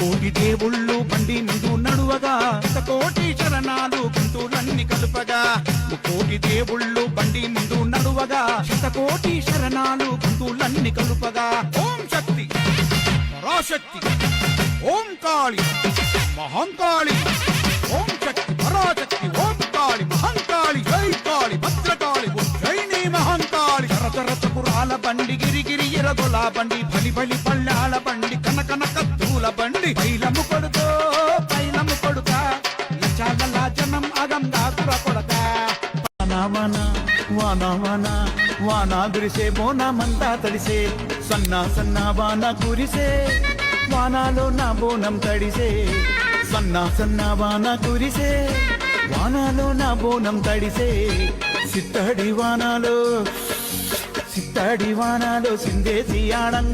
కోటి దేవుళ్ళు బండి ముందు నడువగా కోటి శరణాలు గొంతులన్నీ కలుపగా కోటి దేవుళ్ళు బండి ముందు నడువగా శతకోటి శరణాలు గొంతులన్నీ కలుపగా ఓం శక్తి పరాశక్తి ఓం కాళి మహంకాళి ఓం శక్తి పరాశక్తి ఓం కాళి మహంకాళి జై కాళి భద్రకాళి ఓం జైని మహంకాళి తరతర చకురాల బండి గిరిగిరి ఎరగొల బండి బలి బలి పళ్ళాల బండి కనకన కత్తుల బండి పైలము కొడుకో పైలము కొడుక లచాల జనం అగం దాకుర కొడక వాన వాన వాన వాన గురిసే బోనమంతా తడిసే సన్నా సన్నా వాన కురిసే వానాలో నా బోనం తడిసే సన్నా సన్నా వాన కురిసే వానాలో నా బోనం తడిసే సిత్తడి వానాలో సిందేసి ఆనంద